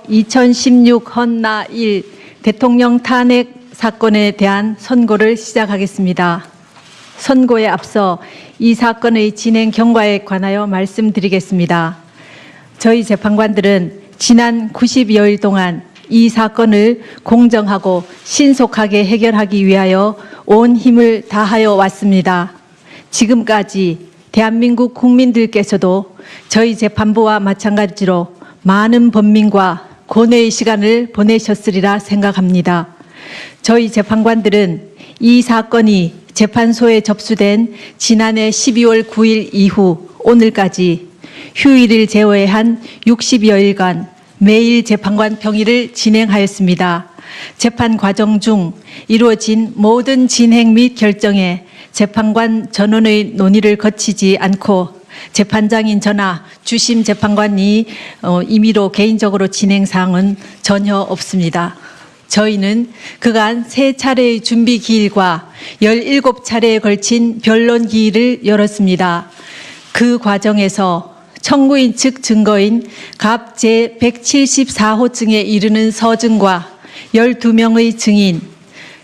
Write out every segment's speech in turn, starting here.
2016 헌나 1 대통령 탄핵 사건에 대한 선고를 시작하겠습니다. 선고에 앞서 이 사건의 진행 경과에 관하여 말씀드리겠습니다. 저희 재판관들은 지난 90여일 동안 이 사건을 공정하고 신속하게 해결하기 위하여 온 힘을 다하여 왔습니다. 지금까지 대한민국 국민들께서도 저희 재판부와 마찬가지로 많은 범민과 고뇌의 시간을 보내셨으리라 생각합니다. 저희 재판관들은 이 사건이 재판소에 접수된 지난해 12월 9일 이후 오늘까지 휴일을 제외한 60여일간 매일 재판관 평일을 진행하였습니다. 재판 과정 중 이루어진 모든 진행 및 결정에 재판관 전원의 논의를 거치지 않고 재판장인 저나 주심 재판관이 임의로 개인적으로 진행 사항은 전혀 없습니다. 저희는 그간 3차례의 준비 기일과 17차례에 걸친 변론 기일을 열었습니다. 그 과정에서 청구인 측 증거인 갑 제174호증에 이르는 서증과 12명의 증인,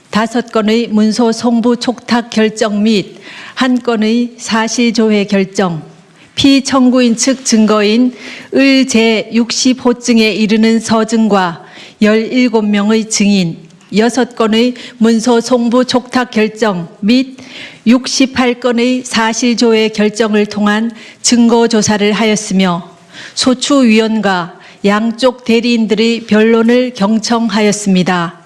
5건의 문서 송부 촉탁 결정 및 1건의 사실조회 결정, 피청구인 측 증거인 을 제60호증에 이르는 서증과 17명의 증인, 6건의 문서 송부 촉탁 결정 및 68건의 사실조회 결정을 통한 증거조사를 하였으며 소추위원과 양쪽 대리인들의 변론을 경청하였습니다.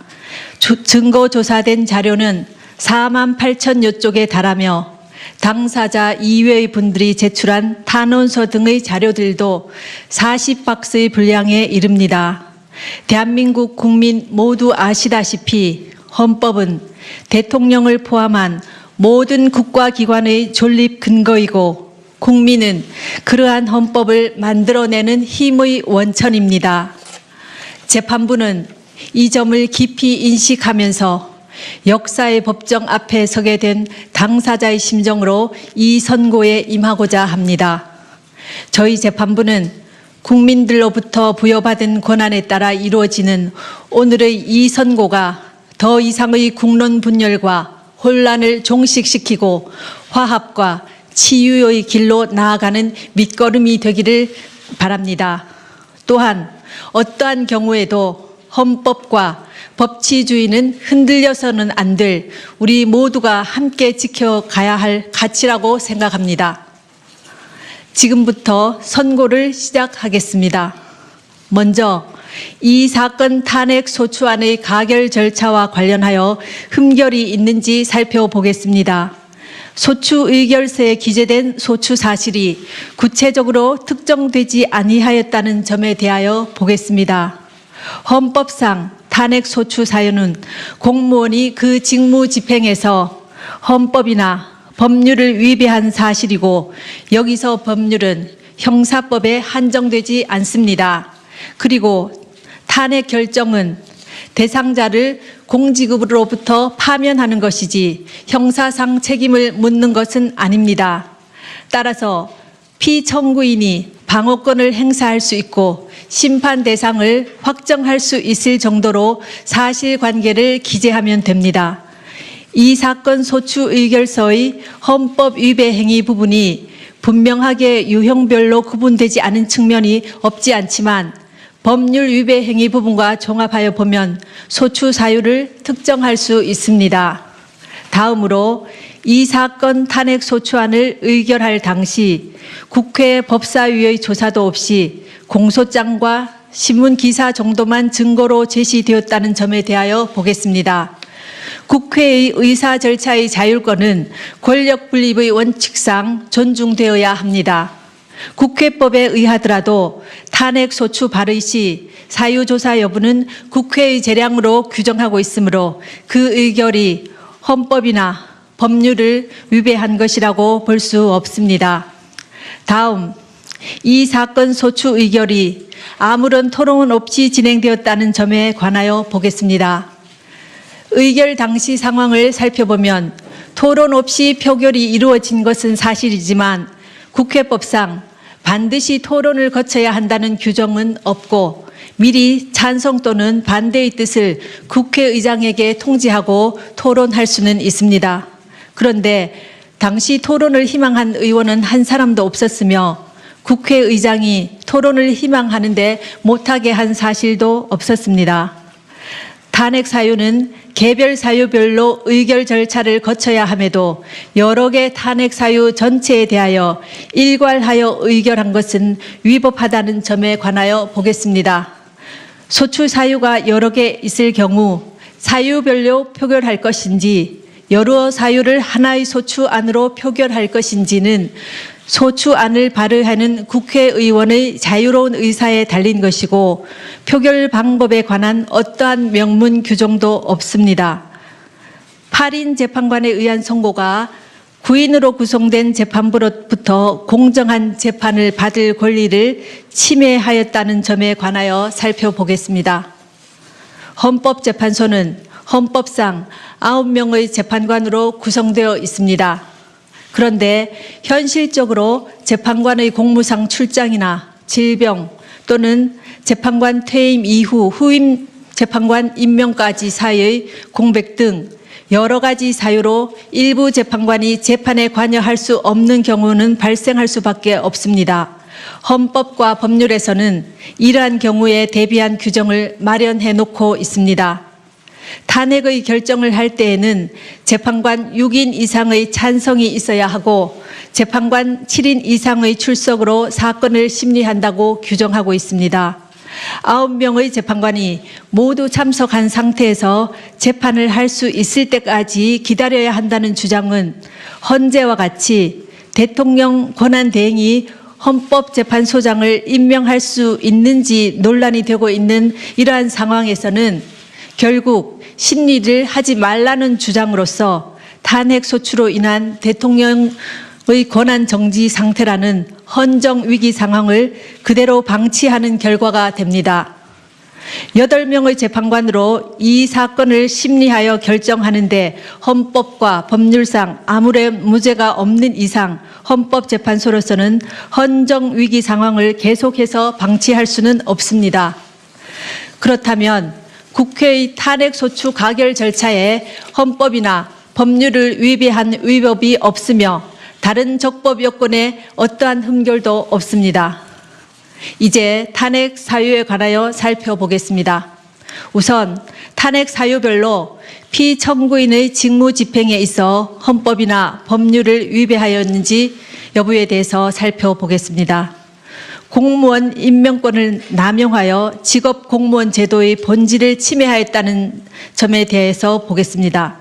증거조사된 자료는 4만 8천여 쪽에 달하며 당사자 이외의 분들이 제출한 탄원서 등의 자료들도 40박스의 분량에 이릅니다. 대한민국 국민 모두 아시다시피 헌법은 대통령을 포함한 모든 국가기관의 존립 근거이고 국민은 그러한 헌법을 만들어내는 힘의 원천입니다. 재판부는 이 점을 깊이 인식하면서 역사의 법정 앞에 서게 된 당사자의 심정으로 이 선고에 임하고자 합니다. 저희 재판부는 국민들로부터 부여받은 권한에 따라 이루어지는 오늘의 이 선고가 더 이상의 국론 분열과 혼란을 종식시키고 화합과 치유의 길로 나아가는 밑거름이 되기를 바랍니다. 또한 어떠한 경우에도 헌법과 법치주의는 흔들려서는 안 될 우리 모두가 함께 지켜가야 할 가치라고 생각합니다. 지금부터 선고를 시작하겠습니다. 먼저 이 사건 탄핵 소추안의 가결 절차와 관련하여 흠결이 있는지 살펴보겠습니다. 소추 의결서에 기재된 소추 사실이 구체적으로 특정되지 아니하였다는 점에 대하여 보겠습니다. 헌법상 탄핵 소추 사유는 공무원이 그 직무 집행에서 헌법이나 법률을 위배한 사실이고 여기서 법률은 형사법에 한정되지 않습니다. 그리고 탄핵 결정은 대상자를 공직으로부터 파면하는 것이지 형사상 책임을 묻는 것은 아닙니다. 따라서 피청구인이 방어권을 행사할 수 있고 심판 대상을 확정할 수 있을 정도로 사실관계를 기재하면 됩니다. 이 사건 소추 의결서의 헌법 위배 행위 부분이 분명하게 유형별로 구분되지 않은 측면이 없지 않지만 법률 위배 행위 부분과 종합하여 보면 소추 사유를 특정할 수 있습니다. 다음으로 이 사건 탄핵 소추안을 의결할 당시 국회 법사위의 조사도 없이 공소장과 신문기사 정도만 증거로 제시되었다는 점에 대하여 보겠습니다. 국회의 의사 절차의 자율권은 권력 분립의 원칙상 존중되어야 합니다. 국회법에 의하더라도 탄핵 소추 발의 시 사유조사 여부는 국회의 재량으로 규정하고 있으므로 그 의결이 헌법이나 법률을 위배한 것이라고 볼 수 없습니다. 다음, 이 사건 소추 의결이 아무런 토론 없이 진행되었다는 점에 관하여 보겠습니다. 의결 당시 상황을 살펴보면 토론 없이 표결이 이루어진 것은 사실이지만 국회법상 반드시 토론을 거쳐야 한다는 규정은 없고 미리 찬성 또는 반대의 뜻을 국회의장에게 통지하고 토론할 수는 있습니다. 그런데 당시 토론을 희망한 의원은 한 사람도 없었으며 국회의장이 토론을 희망하는데 못하게 한 사실도 없었습니다. 탄핵 사유는 개별 사유별로 의결 절차를 거쳐야 함에도 여러 개 탄핵 사유 전체에 대하여 일괄하여 의결한 것은 위법하다는 점에 관하여 보겠습니다. 소추 사유가 여러 개 있을 경우 사유별로 표결할 것인지 여러 사유를 하나의 소추안으로 표결할 것인지는 소추안을 발의하는 국회의원의 자유로운 의사에 달린 것이고 표결 방법에 관한 어떠한 명문 규정도 없습니다. 8인 재판관에 의한 선고가 9인으로 구성된 재판부로부터 공정한 재판을 받을 권리를 침해하였다는 점에 관하여 살펴보겠습니다. 헌법재판소는 헌법상 9명의 재판관으로 구성되어 있습니다. 그런데 현실적으로 재판관의 공무상 출장이나 질병 또는 재판관 퇴임 이후 후임 재판관 임명까지 사이의 공백 등 여러 가지 사유로 일부 재판관이 재판에 관여할 수 없는 경우는 발생할 수밖에 없습니다. 헌법과 법률에서는 이러한 경우에 대비한 규정을 마련해 놓고 있습니다. 탄핵의 결정을 할 때에는 재판관 6인 이상의 찬성이 있어야 하고 재판관 7인 이상의 출석으로 사건을 심리한다고 규정하고 있습니다. 9명의 재판관이 모두 참석한 상태에서 재판을 할 수 있을 때까지 기다려야 한다는 주장은 헌재와 같이 대통령 권한대행이 헌법재판소장을 임명할 수 있는지 논란이 되고 있는 이러한 상황에서는 결국 심리를 하지 말라는 주장으로서 탄핵 소추로 인한 대통령의 권한 정지 상태라는 헌정 위기 상황을 그대로 방치하는 결과가 됩니다. 8명의 재판관으로 이 사건을 심리하여 결정하는데 헌법과 법률상 아무런 문제가 없는 이상 헌법재판소로서는 헌정 위기 상황을 계속해서 방치할 수는 없습니다. 그렇다면 국회의 탄핵소추 가결 절차에 헌법이나 법률을 위배한 위법이 없으며 다른 적법 요건에 어떠한 흠결도 없습니다. 이제 탄핵 사유에 관하여 살펴보겠습니다. 우선 탄핵 사유별로 피청구인의 직무 집행에 있어 헌법이나 법률을 위배하였는지 여부에 대해서 살펴보겠습니다. 공무원 임명권을 남용하여 직업 공무원 제도의 본질을 침해하였다는 점에 대해서 보겠습니다.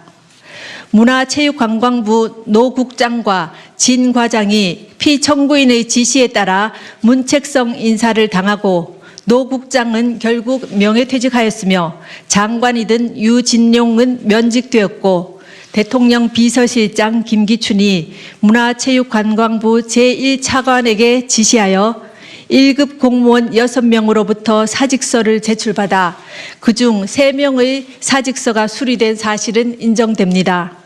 문화체육관광부 노 국장과 진 과장이 피청구인의 지시에 따라 문책성 인사를 당하고 노 국장은 결국 명예퇴직하였으며 장관이던 유진룡은 면직되었고 대통령 비서실장 김기춘이 문화체육관광부 제1차관에게 지시하여 1급 공무원 6명으로부터 사직서를 제출받아 그중 3명의 사직서가 수리된 사실은 인정됩니다.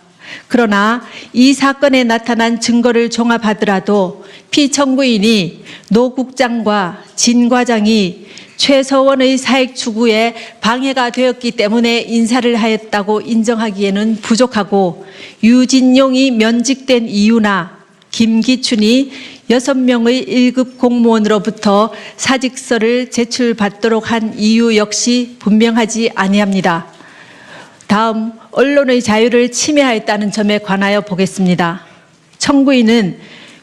그러나 이 사건에 나타난 증거를 종합하더라도 피청구인이 노 국장과 진 과장이 최서원의 사익 추구에 방해가 되었기 때문에 인사를 하였다고 인정하기에는 부족하고 유진용이 면직된 이유나 김기춘이 6명의 1급 공무원으로부터 사직서를 제출받도록 한 이유 역시 분명하지 아니합니다. 다음 언론의 자유를 침해하였다는 점에 관하여 보겠습니다. 청구인은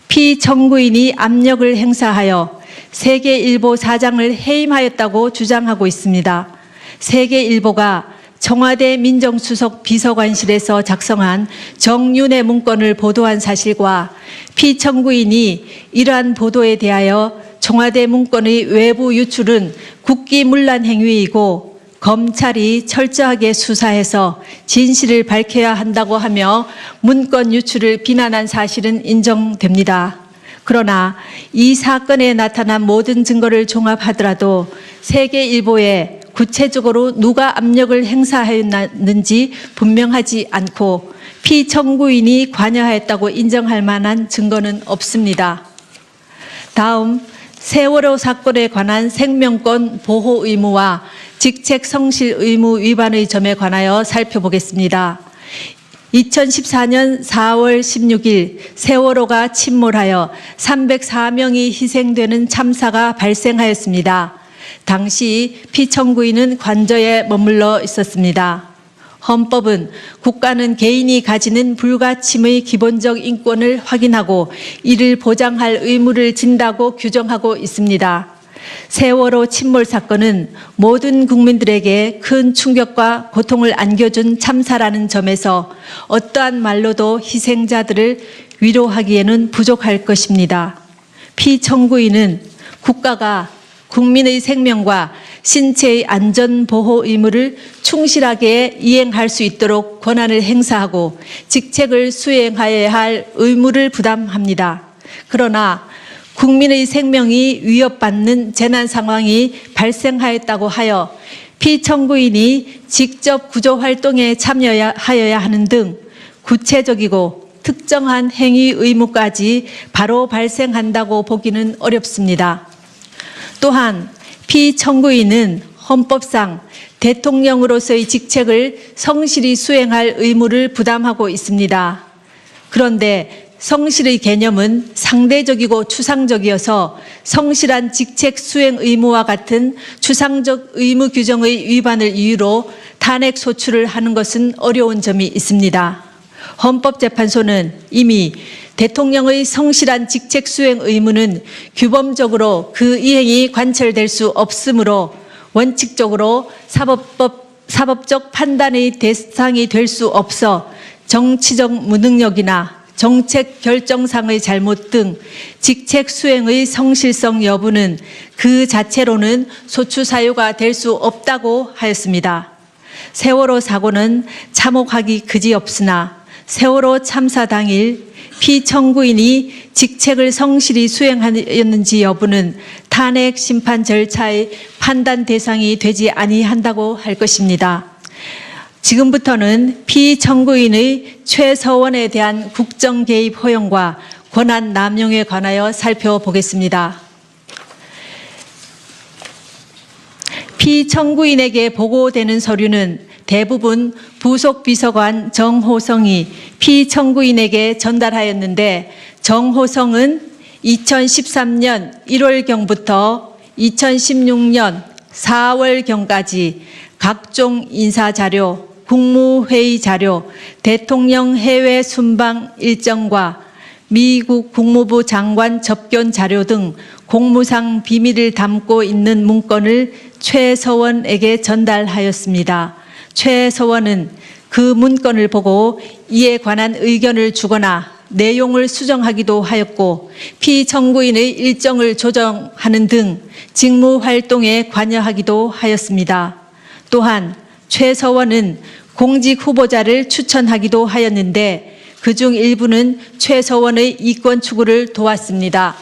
피청구인이 압력을 행사하여 세계일보 사장을 해임하였다고 주장하고 있습니다. 세계일보가 청와대 민정수석 비서관실에서 작성한 정윤회 문건을 보도한 사실과 피청구인이 이러한 보도에 대하여 청와대 문건의 외부 유출은 국기문란 행위이고 검찰이 철저하게 수사해서 진실을 밝혀야 한다고 하며 문건 유출을 비난한 사실은 인정됩니다. 그러나 이 사건에 나타난 모든 증거를 종합하더라도 세계일보에 구체적으로 누가 압력을 행사하였는지 분명하지 않고 피청구인이 관여하였다고 인정할 만한 증거는 없습니다. 다음 세월호 사건에 관한 생명권 보호 의무와 직책 성실 의무 위반의 점에 관하여 살펴보겠습니다. 2014년 4월 16일 세월호가 침몰하여 304명이 희생되는 참사가 발생하였습니다. 당시 피청구인은 관저에 머물러 있었습니다. 헌법은 국가는 개인이 가지는 불가침의 기본적 인권을 확인하고 이를 보장할 의무를 진다고 규정하고 있습니다. 세월호 침몰 사건은 모든 국민들에게 큰 충격과 고통을 안겨준 참사라는 점에서 어떠한 말로도 희생자들을 위로하기에는 부족할 것입니다. 피청구인은 국가가 국민의 생명과 신체의 안전 보호 의무를 충실하게 이행할 수 있도록 권한을 행사하고 직책을 수행하여야 할 의무를 부담합니다. 그러나 국민의 생명이 위협받는 재난 상황이 발생하였다고 하여 피청구인이 직접 구조 활동에 참여하여야 하는 등 구체적이고 특정한 행위 의무까지 바로 발생한다고 보기는 어렵습니다. 또한 피청구인은 헌법상 대통령으로서의 직책을 성실히 수행할 의무를 부담하고 있습니다. 그런데 성실의 개념은 상대적이고 추상적이어서 성실한 직책 수행 의무와 같은 추상적 의무 규정의 위반을 이유로 탄핵 소추를 하는 것은 어려운 점이 있습니다. 헌법재판소는 이미 대통령의 성실한 직책 수행 의무는 규범적으로 그 이행이 관철될 수 없으므로 원칙적으로 사법적 판단의 대상이 될 수 없어 정치적 무능력이나 정책 결정상의 잘못 등 직책 수행의 성실성 여부는 그 자체로는 소추 사유가 될 수 없다고 하였습니다. 세월호 사고는 참혹하기 그지없으나 세월호 참사 당일 피청구인이 직책을 성실히 수행하였는지 여부는 탄핵 심판 절차의 판단 대상이 되지 아니한다고 할 것입니다. 지금부터는 피청구인의 최서원에 대한 국정 개입 허용과 권한 남용에 관하여 살펴보겠습니다. 피청구인에게 보고되는 서류는 대부분 부속 비서관 정호성이 피청구인에게 전달하였는데 정호성은 2013년 1월경부터 2016년 4월경까지 각종 인사자료, 국무회의 자료, 대통령 해외 순방 일정과 미국 국무부 장관 접견 자료 등 공무상 비밀을 담고 있는 문건을 최서원에게 전달하였습니다. 최서원은 그 문건을 보고 이에 관한 의견을 주거나 내용을 수정하기도 하였고 피청구인의 일정을 조정하는 등 직무 활동에 관여하기도 하였습니다. 또한 최서원은 공직 후보자를 추천하기도 하였는데 그중 일부는 최서원의 이권 추구를 도왔습니다.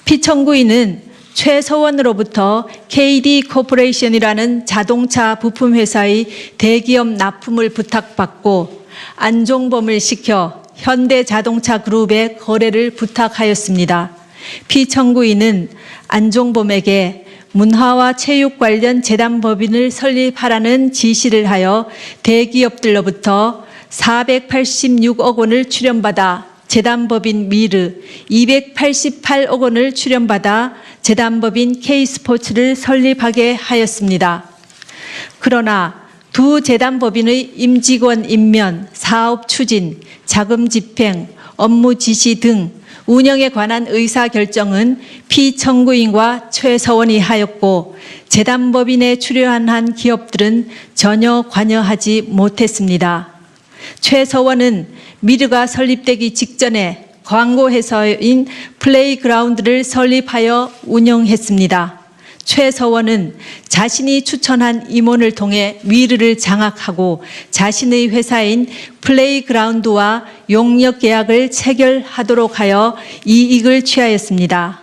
피청구인은 최서원으로부터 KD 코퍼레이션이라는 자동차 부품 회사의 대기업 납품을 부탁받고 안종범을 시켜 현대자동차 그룹의 거래를 부탁하였습니다. 피청구인은 안종범에게 문화와 체육 관련 재단법인을 설립하라는 지시를 하여 대기업들로부터 486억 원을 출연받아 재단법인 미르, 288억 원을 출연받아 재단법인 K스포츠를 설립하게 하였습니다. 그러나 두 재단법인의 임직원 임면, 사업 추진, 자금 집행, 업무 지시 등 운영에 관한 의사결정은 피청구인과 최서원이 하였고 재단법인에 출연한 기업들은 전혀 관여하지 못했습니다. 최서원은 미르가 설립되기 직전에 광고회사인 플레이그라운드를 설립하여 운영했습니다. 최서원은 자신이 추천한 임원을 통해 미르를 장악하고 자신의 회사인 플레이그라운드와 용역 계약을 체결하도록 하여 이익을 취하였습니다.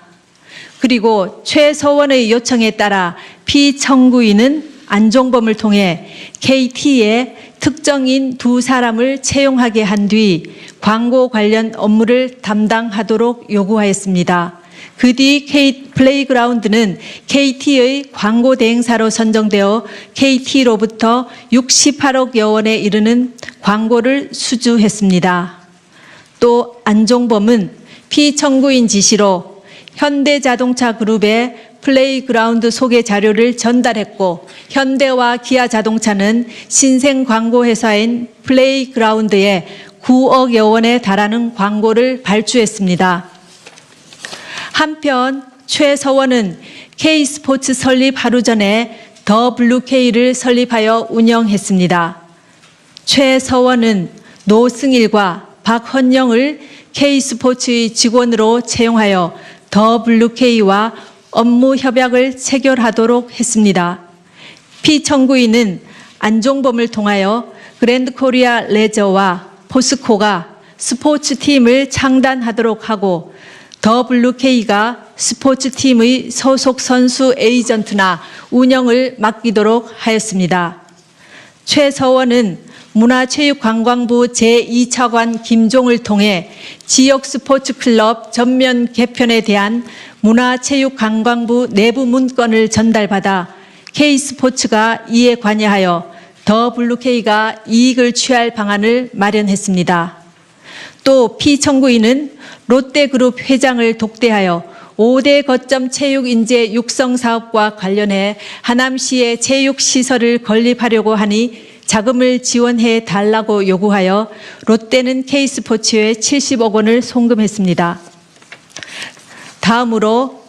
그리고 최서원의 요청에 따라 피청구인은 안종범을 통해 KT에 특정인 두 사람을 채용하게 한 뒤 광고 관련 업무를 담당하도록 요구하였습니다. 그 뒤 플레이그라운드는 KT의 광고 대행사로 선정되어 KT로부터 68억여 원에 이르는 광고를 수주했습니다. 또 안종범은 피청구인 지시로 현대자동차 그룹에 플레이그라운드 소개 자료를 전달했고 현대와 기아자동차는 신생 광고회사인 플레이그라운드에 9억여 원에 달하는 광고를 발주했습니다. 한편 최서원은 K스포츠 설립 하루 전에 더 블루K를 설립하여 운영했습니다. 최서원은 노승일과 박헌영을 K스포츠의 직원으로 채용하여 더 블루K와 업무 협약을 체결하도록 했습니다. 피청구인은 안종범을 통하여 그랜드코리아 레저와 포스코가 스포츠팀을 창단하도록 하고 더블유K가 스포츠팀의 소속 선수 에이전트나 운영을 맡기도록 하였습니다. 최서원은 문화체육관광부 제2차관 김종을 통해 지역 스포츠클럽 전면 개편에 대한 문화체육관광부 내부 문건을 전달받아 K스포츠가 이에 관여하여 더블유K가 이익을 취할 방안을 마련했습니다. 또 피청구인은 롯데그룹 회장을 독대하여 5대 거점 체육인재 육성 사업과 관련해 하남시에 체육시설을 건립하려고 하니 자금을 지원해 달라고 요구하여 롯데는 K스포츠에 70억 원을 송금했습니다. 다음으로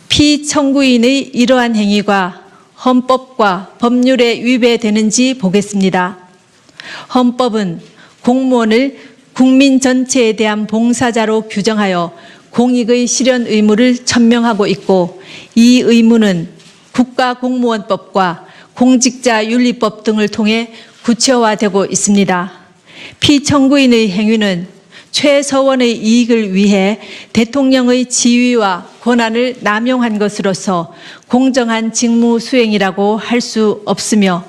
피청구인의 이러한 행위가 헌법과 법률에 위배되는지 보겠습니다. 헌법은 공무원을 국민 전체에 대한 봉사자로 규정하여 공익의 실현 의무를 천명하고 있고 이 의무는 국가공무원법과 공직자윤리법 등을 통해 구체화되고 있습니다. 피청구인의 행위는 최서원의 이익을 위해 대통령의 지위와 권한을 남용한 것으로서 공정한 직무 수행이라고 할 수 없으며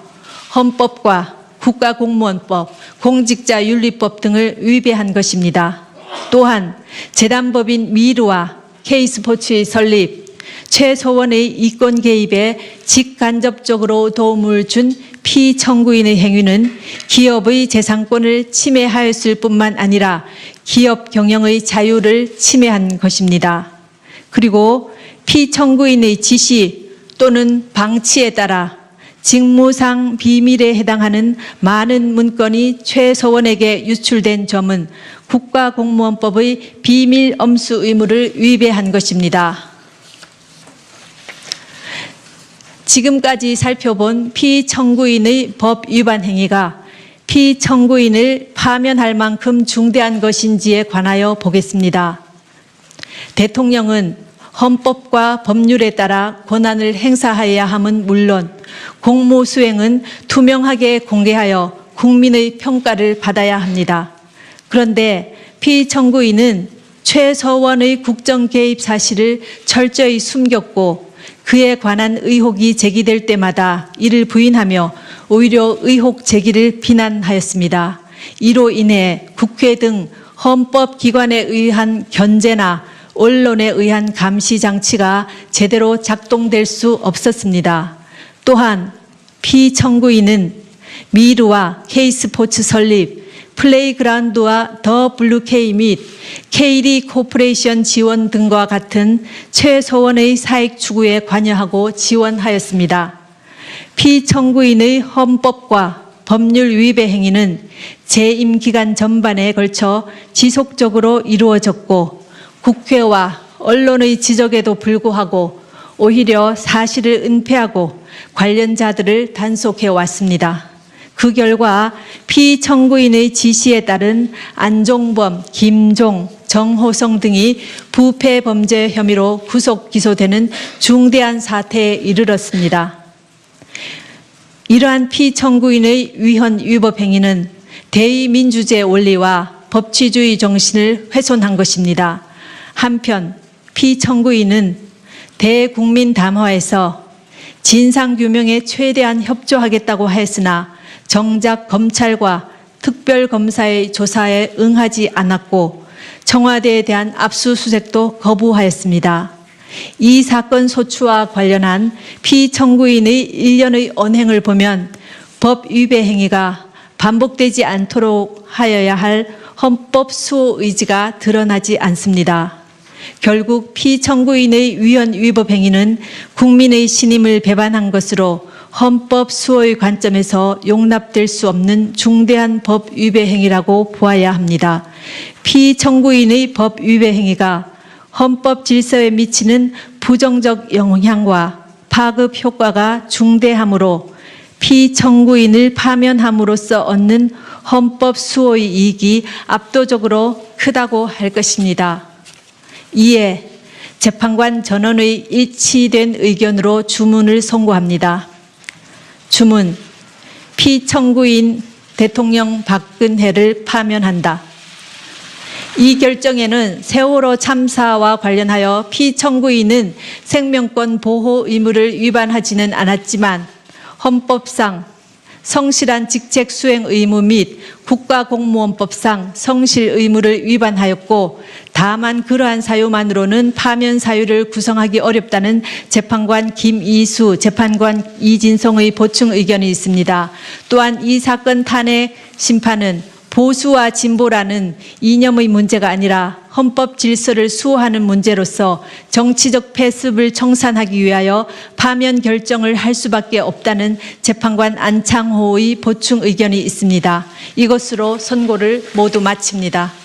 헌법과 국가공무원법, 공직자윤리법 등을 위배한 것입니다. 또한 재단법인 미르와 K스포츠의 설립, 최서원의 이권 개입에 직간접적으로 도움을 준 피청구인의 행위는 기업의 재산권을 침해하였을 뿐만 아니라 기업 경영의 자유를 침해한 것입니다. 그리고 피청구인의 지시 또는 방치에 따라 직무상 비밀에 해당하는 많은 문건이 최서원에게 유출된 점은 국가공무원법의 비밀 엄수 의무를 위배한 것입니다. 지금까지 살펴본 피청구인의 법 위반 행위가 피청구인을 파면할 만큼 중대한 것인지에 관하여 보겠습니다. 대통령은 헌법과 법률에 따라 권한을 행사해야 함은 물론 공무 수행은 투명하게 공개하여 국민의 평가를 받아야 합니다. 그런데 피청구인은 최서원의 국정 개입 사실을 철저히 숨겼고 그에 관한 의혹이 제기될 때마다 이를 부인하며 오히려 의혹 제기를 비난하였습니다. 이로 인해 국회 등 헌법기관에 의한 견제나 언론에 의한 감시 장치가 제대로 작동될 수 없었습니다. 또한 피청구인은 미르와 K스포츠 설립, 플레이그라운드와 더 블루K 및 KD 코퍼레이션 지원 등과 같은 최서원의 사익 추구에 관여하고 지원하였습니다. 피청구인의 헌법과 법률 위배 행위는 재임 기간 전반에 걸쳐 지속적으로 이루어졌고 국회와 언론의 지적에도 불구하고 오히려 사실을 은폐하고 관련자들을 단속해 왔습니다. 그 결과 피청구인의 지시에 따른 안종범, 김종, 정호성 등이 부패 범죄 혐의로 구속 기소되는 중대한 사태에 이르렀습니다. 이러한 피청구인의 위헌 위법 행위는 대의민주주의 원리와 법치주의 정신을 훼손한 것입니다. 한편 피청구인은 대국민 담화에서 진상규명에 최대한 협조하겠다고 하였으나 정작 검찰과 특별검사의 조사에 응하지 않았고 청와대에 대한 압수수색도 거부하였습니다. 이 사건 소추와 관련한 피청구인의 일련의 언행을 보면 법 위배 행위가 반복되지 않도록 하여야 할 헌법 수호 의지가 드러나지 않습니다. 결국 피청구인의 위헌 위법 행위는 국민의 신임을 배반한 것으로 헌법 수호의 관점에서 용납될 수 없는 중대한 법 위배 행위라고 보아야 합니다. 피청구인의 법 위배 행위가 헌법 질서에 미치는 부정적 영향과 파급 효과가 중대하므로 피청구인을 파면함으로써 얻는 헌법 수호의 이익이 압도적으로 크다고 할 것입니다. 이에 재판관 전원의 일치된 의견으로 주문을 선고합니다. 주문, 피청구인 대통령 박근혜를 파면한다. 이 결정에는 세월호 참사와 관련하여 피청구인은 생명권 보호 의무를 위반하지는 않았지만 헌법상 성실한 직책 수행 의무 및 국가공무원법상 성실 의무를 위반하였고 다만 그러한 사유만으로는 파면 사유를 구성하기 어렵다는 재판관 김이수, 재판관 이진성의 보충 의견이 있습니다. 또한 이 사건 탄핵 심판은 보수와 진보라는 이념의 문제가 아니라 헌법 질서를 수호하는 문제로서 정치적 패습을 청산하기 위하여 파면 결정을 할 수밖에 없다는 재판관 안창호의 보충 의견이 있습니다. 이것으로 선고를 모두 마칩니다.